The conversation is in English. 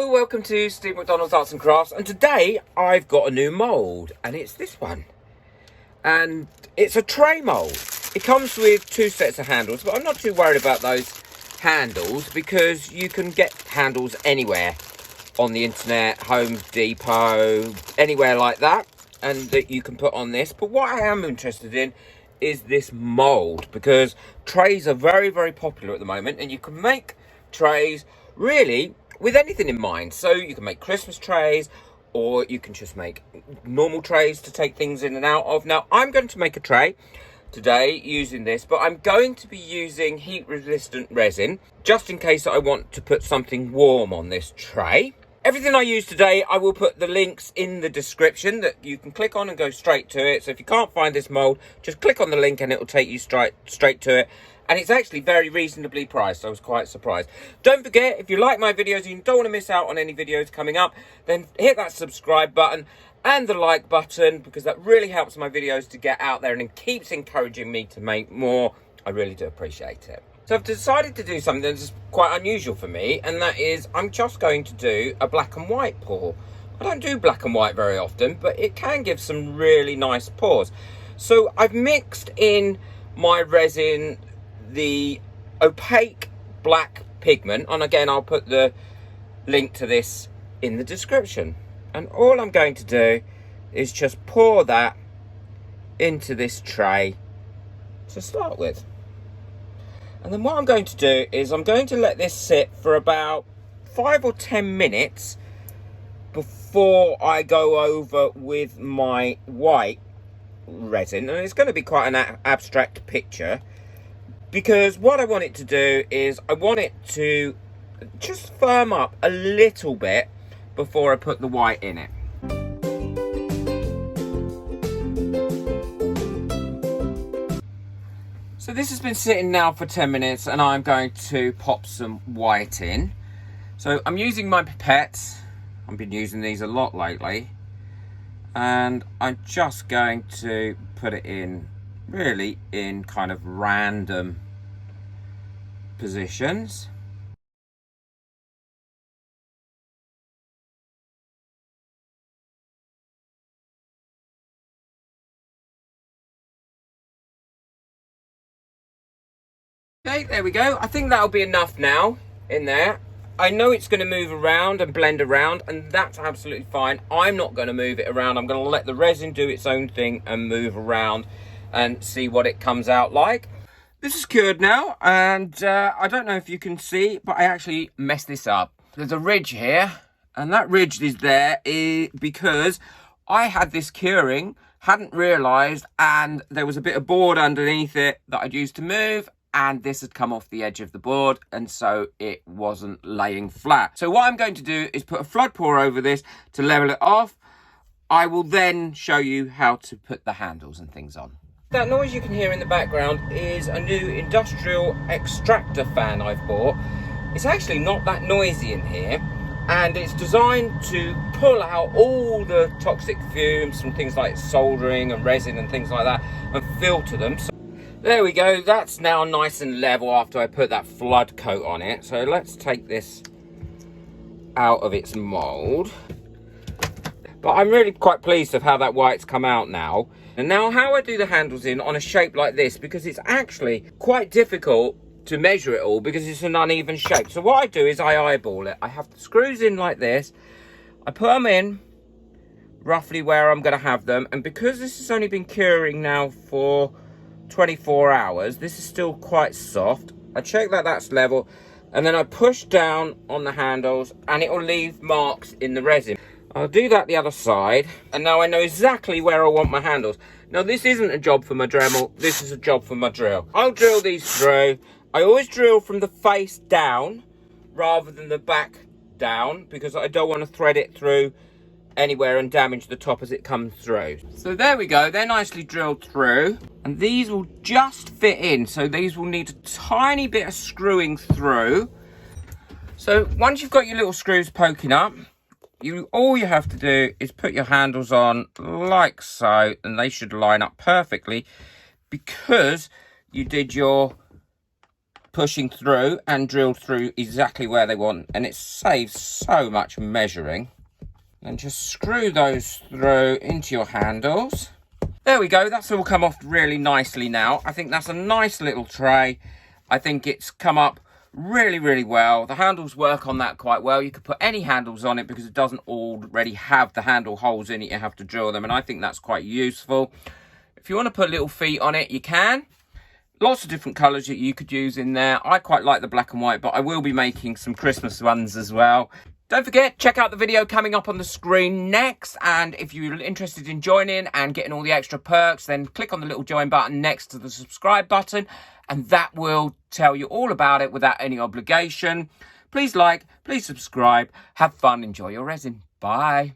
Hello, welcome to Steve McDonald's Arts and Crafts, and today I've got a new mould, and it's this one. And it's a tray mould. It comes with two sets of handles, but I'm not too worried about those handles because you can get handles anywhere on the internet, Home Depot, anywhere like that, and that you can put on this. But what I am interested in is this mould, because trays are very, very popular at the moment, and you can make trays really with anything in mind. So you can make Christmas trays, or you can just make normal trays to take things in and out of. Now, I'm going to make a tray today using this, but I'm going to be using heat resistant resin just in case I want to put something warm on this tray. Everything I use today, I will put the links in the description that you can click on and go straight to it. So if you can't find this mold, just click on the link and it will take you straight to it. And it's actually very reasonably priced. I was quite surprised. Don't forget, if you like my videos and you don't want to miss out on any videos coming up, then hit that subscribe button and the like button, because that really helps my videos to get out there and it keeps encouraging me to make more. I really do appreciate it. So I've decided to do something that's quite unusual for me, and that is I'm just going to do a black and white pour. I don't do black and white very often, but it can give some really nice pours. So I've mixed in my resin, the opaque black pigment, and again I'll put the link to this in the description. And all I'm going to do is just pour that into this tray to start with. And then what I'm going to do is I'm going to let this sit for about 5 or 10 minutes before I go over with my white resin. And it's going to be quite an abstract picture, because what I want it to do is I want it to just firm up a little bit before I put the white in it. So this has been sitting now for 10 minutes and I'm going to pop some white in. So I'm using my pipettes. I've been using these a lot lately. And I'm just going to put it in really in kind of random positions. Okay, there we go. I think that'll be enough now in there. I know it's going to move around and blend around, and that's absolutely fine. I'm not going to move it around. I'm going to let the resin do its own thing and move around and see what it comes out like. This is cured now, and I don't know if you can see, but I actually messed this up. There's a ridge here, and that ridge is there because I had this curing, hadn't realised, and there was a bit of board underneath it that I'd used to move, and this had come off the edge of the board, and so it wasn't laying flat. So what I'm going to do is put a flood pour over this to level it off. I will then show you how to put the handles and things on. That noise you can hear in the background is a new industrial extractor fan I've bought. It's actually not that noisy in here, and it's designed to pull out all the toxic fumes from things like soldering and resin and things like that and filter them. So there we go, that's now nice and level after I put that flood coat on it. So let's take this out of its mould. But I'm really quite pleased with how that white's come out now. And now how I do the handles in on a shape like this, because it's actually quite difficult to measure it all because it's an uneven shape. So what I do is I eyeball it. I have the screws in like this. I put them in roughly where I'm going to have them. And because this has only been curing now for 24 hours, this is still quite soft. I check that that's level, and then I push down on the handles and it will leave marks in the resin. I'll do that the other side, and now I know exactly where I want my handles. Now this isn't a job for my Dremel, this is a job for my drill. I'll drill these through. I always drill from the face down rather than the back down, because I don't want to thread it through anywhere and damage the top as it comes through. So there we go, they're nicely drilled through, and these will just fit in. So these will need a tiny bit of screwing through. So once you've got your little screws poking up, all you have to do is put your handles on like so, and they should line up perfectly because you did your pushing through and drilled through exactly where they want, and it saves so much measuring. And just screw those through into your handles. There we go, that's all come off really nicely now. I think that's a nice little tray. I think it's come up really, really well. The handles work on that quite well. You could put any handles on it because it doesn't already have the handle holes in it. You have to drill them, and I think that's quite useful. If you want to put little feet on it, you can. Lots of different colours that you could use in there. I quite like the black and white, but I will be making some Christmas ones as well. Don't forget, check out the video coming up on the screen next. And if you're interested in joining and getting all the extra perks, then click on the little join button next to the subscribe button. And that will tell you all about it without any obligation. Please like, please subscribe. Have fun. Enjoy your resin. Bye.